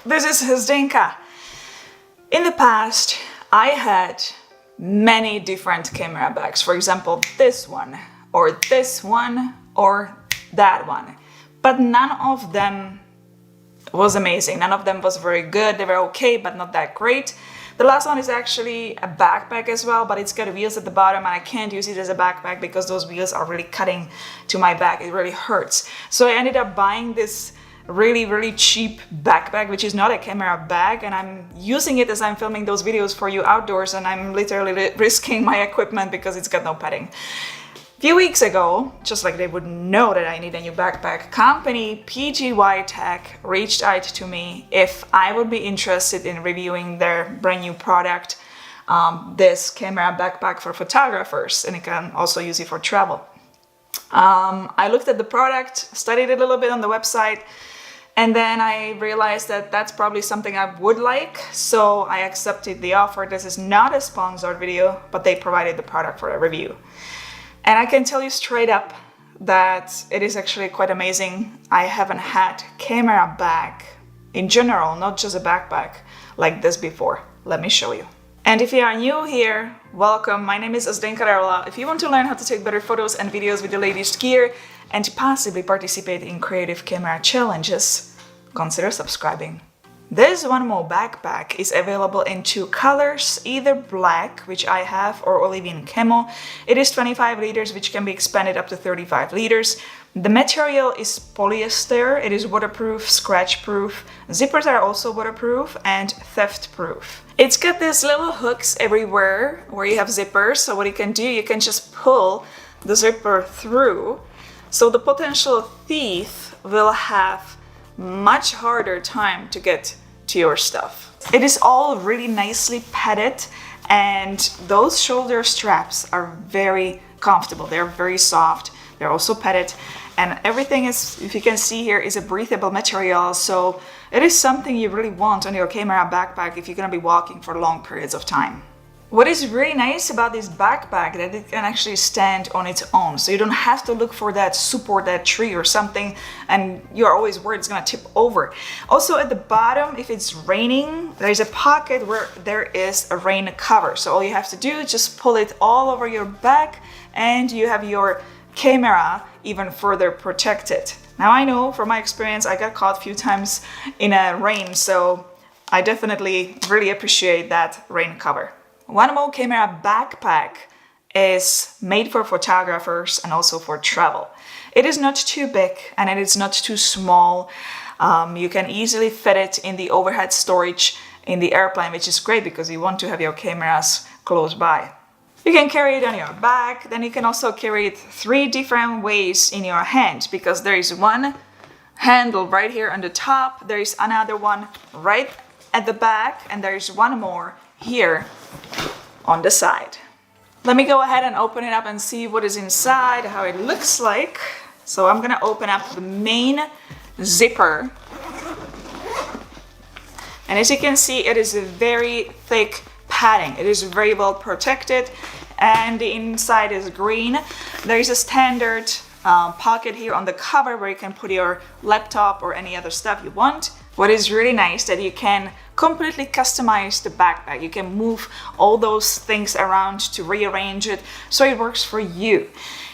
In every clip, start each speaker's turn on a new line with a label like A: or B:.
A: this is Zdenka. In the past, I had many different camera bags. For example, this one, or that one. But none of them was amazing. None of them was very good. They were okay, but not that great. The last one is actually a backpack as well, but it's got wheels at the bottom and I can't use it as a backpack because those wheels are really cutting to my back. It really hurts. So I ended up buying this really cheap backpack, which is not a camera bag, and I'm using it as I'm filming those videos for you outdoors, and I'm literally risking my equipment because it's got no padding. A few weeks ago, just like they would know that I need a new backpack, company PGYTECH reached out to me if I would be interested in reviewing their brand new product, this camera backpack for photographers, and you can also use it for travel. I looked at the product, studied it a little bit on the website, and then I realized that that's probably something I would like, so I accepted the offer. This is not a sponsored video, but they provided the product for a review. And I can tell you straight up that it is actually quite amazing. I haven't had camera bag in general, not just a backpack like this before. Let me show you. And if you are new here, welcome. My name is ZdenkaDarula. If you want to learn how to take better photos and videos with the latest gear and to possibly participate in creative camera challenges, consider subscribing. This OneMo backpack is available in two colors, either black, which I have, or Olivian camo. It is 25 liters, which can be expanded up to 35 liters. The material is polyester, it is waterproof, scratch-proof. Zippers are also waterproof and theft-proof. It's got these little hooks everywhere where you have zippers, so what you can do, you can just pull the zipper through, so the potential thief will have much harder time to get to your stuff. It is all really nicely padded, and those shoulder straps are very comfortable. They're very soft. They're also padded, and everything is, if you can see here, is a breathable material. So it is something you really want on your camera backpack if you're gonna be walking for long periods of time. What is really nice about this backpack that it can actually stand on its own. So you don't have to look for that support, that tree or something, and you're always worried it's gonna tip over. Also at the bottom, if it's raining, there's a pocket where there is a rain cover. So all you have to do is just pull it all over your back and you have your camera even further protected. Now I know from my experience, I got caught a few times in a rain, so I definitely really appreciate that rain cover. OneMo camera backpack is made for photographers and also for travel. It is not too big and it is not too small. You can easily fit it in the overhead storage in the airplane, which is great because you want to have your cameras close by. You can carry it on your back, then you can also carry it three different ways in your hand, because there is one handle right here on the top, there is another one right at the back, and there is one more here on the side. Let me go ahead and open it up and see what is inside, how it looks like. So I'm gonna open up the main zipper. And as you can see, it is a very thick padding. It is very well protected, and the inside is green. There is a standard pocket here on the cover where you can put your laptop or any other stuff you want. What is really nice that you can completely customize the backpack. You can move all those things around to rearrange it so it works for you.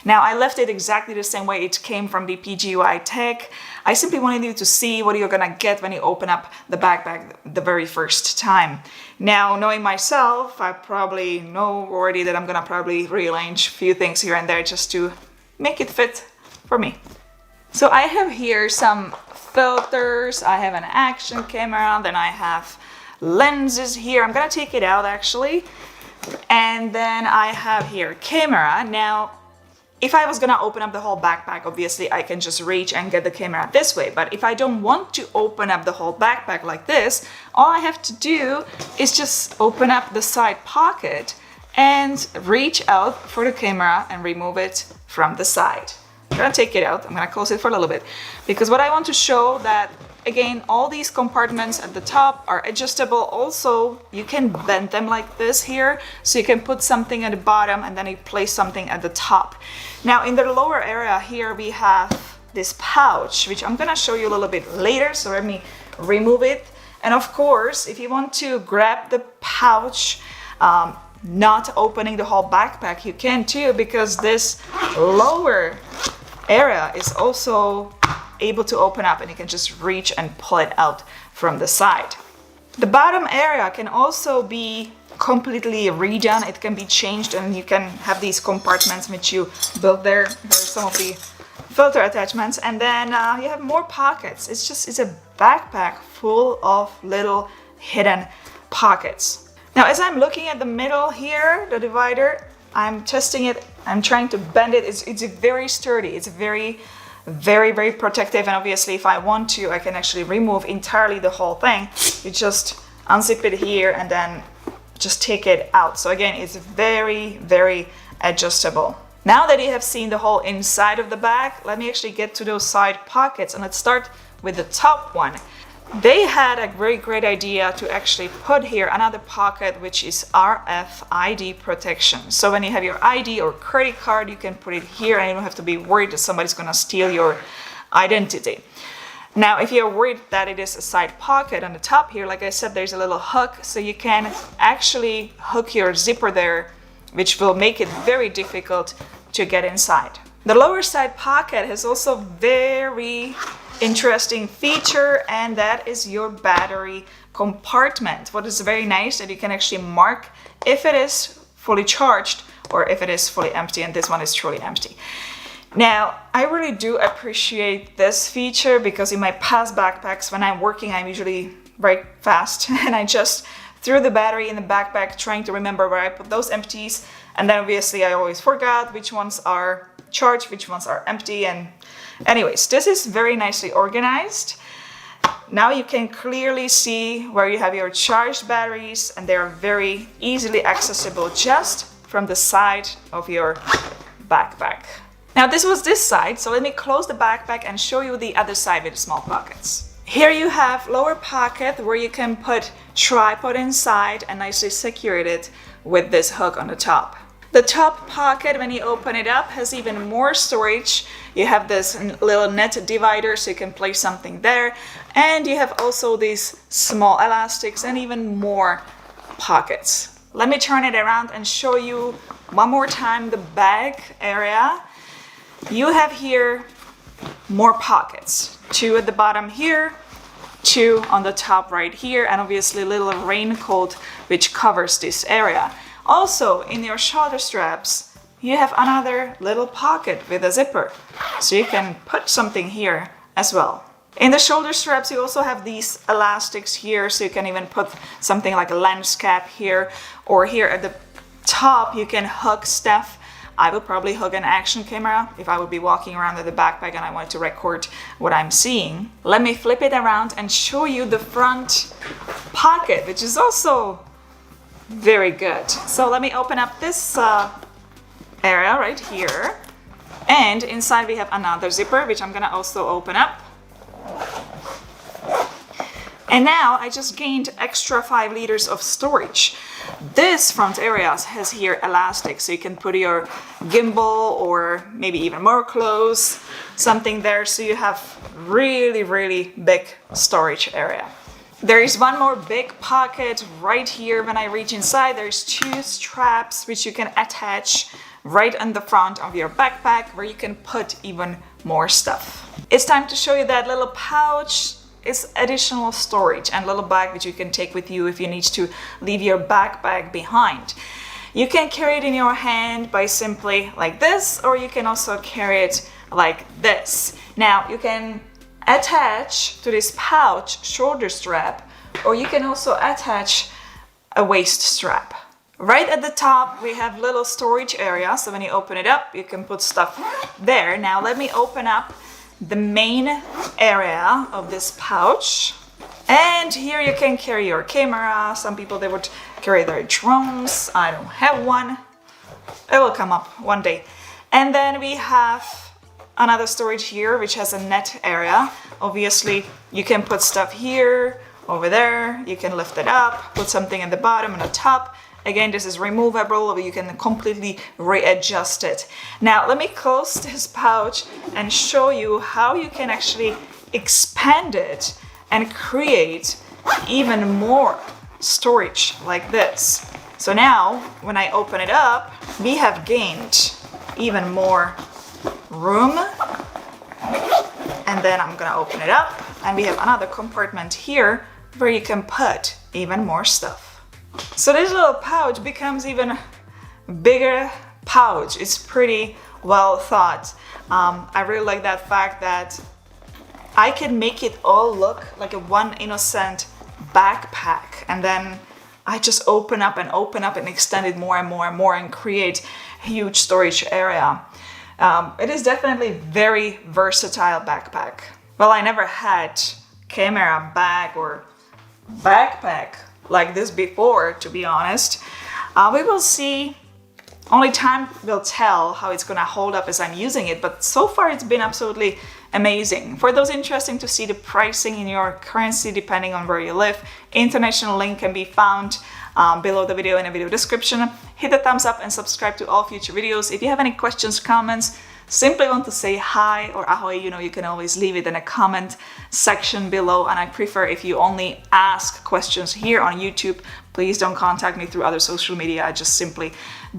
A: Now I left it exactly the same way it came from the PGYTECH. I simply wanted you to see what you're gonna get when you open up the backpack the very first time. Now, knowing myself, I probably know already that I'm gonna probably rearrange a few things here and there just to make it fit for me. So I have here some filters, I have an action camera, then I have lenses here. I'm gonna take it out actually. And then I have here camera. Now, if I was gonna open up the whole backpack, obviously I can just reach and get the camera this way. But if I don't want to open up the whole backpack like this, all I have to do is just open up the side pocket and reach out for the camera and remove it from the side. I'm gonna take it out, I'm gonna close it for a little bit, because what I want to show that, again, all these compartments at the top are adjustable. Also, you can bend them like this here, so you can put something at the bottom and then you place something at the top. Now, in the lower area here, we have this pouch, which I'm gonna show you a little bit later, so let me remove it. And of course, if you want to grab the pouch, not opening the whole backpack, you can too, because this lower area is also able to open up and you can just reach and pull it out from the side. The bottom area can also be completely redone. It can be changed and you can have these compartments which you build there. There's some of the filter attachments, and then you have more pockets. It's a backpack full of little hidden pockets. Now, as I'm looking at the middle here, the divider, I'm testing it. I'm trying to bend it. It's very sturdy. It's very, very protective. And obviously, if I want to, I can actually remove entirely the whole thing. You just unzip it here and then just take it out. So again, it's very, very adjustable. Now that you have seen the whole inside of the bag, let me actually get to those side pockets, and let's start with the top one. They had a very great idea to actually put here another pocket, which is RFID protection. So when you have your ID or credit card, you can put it here and you don't have to be worried that somebody's gonna steal your identity. Now, if you're worried that it is a side pocket on the top here, like I said, there's a little hook, so you can actually hook your zipper there, which will make it very difficult to get inside. The lower side pocket has also very interesting feature, and that is your battery compartment. What is very nice that you can actually mark if it is fully charged or if it is fully empty, and this one is truly empty. Now, I really do appreciate this feature because in my past backpacks, when I'm working, I'm usually very fast and I just threw the battery in the backpack trying to remember where I put those empties, and then obviously I always forgot which ones are charged, which ones are empty. And anyways, this is very nicely organized. Now you can clearly see where you have your charged batteries, and they are very easily accessible just from the side of your backpack. Now this was this side, so let me close the backpack and show you the other side with the small pockets. Here you have lower pocket where you can put tripod inside and nicely secure it with this hook on the top. The top pocket, when you open it up, has even more storage. You have this little net divider so you can place something there, and you have also these small elastics and even more pockets. Let me turn it around and show you one more time the bag area. You have here more pockets, 2 at the bottom here, 2 on the top right here, and obviously a little raincoat which covers this area. Also, in your shoulder straps, you have another little pocket with a zipper, so you can put something here as well. In the shoulder straps, you also have these elastics here, so you can even put something like a lens cap here, or here at the top, you can hook stuff. I would probably hook an action camera if I would be walking around with the backpack and I wanted to record what I'm seeing. Let me flip it around and show you the front pocket, which is also very good. So let me open up this area right here, and inside we have another zipper, which I'm gonna also open up. And now I just gained extra 5 liters of storage. This front area has here elastic, so you can put your gimbal or maybe even more clothes, something there, so you have really big storage area. There is one more big pocket right here. When I reach inside, there's 2 straps which you can attach right on the front of your backpack, where you can put even more stuff. It's time to show you that little pouch. Is additional storage and little bag which you can take with you if you need to leave your backpack behind. You can carry it in your hand by simply like this, or you can also carry it like this. Now you can attach to this pouch shoulder strap, or you can also attach a waist strap. Right at the top we have little storage area, so when you open it up you can put stuff there. Now let me open up the main area of this pouch, and here you can carry your camera. Some people, they would carry their drones. I don't have one. It will come up one day. And then we have another storage here which has a net area. Obviously you can put stuff here, over there, you can lift it up, put something at the bottom and the top. Again, this is removable, but you can completely readjust it. Now, let me close this pouch and show you how you can actually expand it and create even more storage like this. So now when I open it up, we have gained even more room. And then I'm gonna open it up and we have another compartment here where you can put even more stuff. So this little pouch becomes even bigger pouch. It's pretty well thought. I really like that fact that I can make it all look like a one innocent backpack, and then I just open up and extend it more and more and more and create a huge storage area. It is definitely very versatile backpack. Well, I never had camera bag or backpack like this before, to be honest. We will see. Only time will tell how it's gonna hold up as I'm using it, but so far it's been absolutely amazing. For those interested to see the pricing in your currency depending on where you live, international link can be found below the video in the video description. Hit the thumbs up and subscribe to all future videos. If you have any questions, comments, simply want to say hi or ahoy, you know, you can always leave it in a comment section below. And I prefer if you only ask questions here on YouTube. Please don't contact me through other social media. I just simply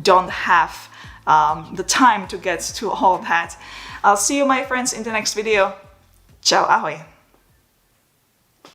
A: don't have the time to get to all that. I'll see you, my friends, in the next video. Ciao, ahoy.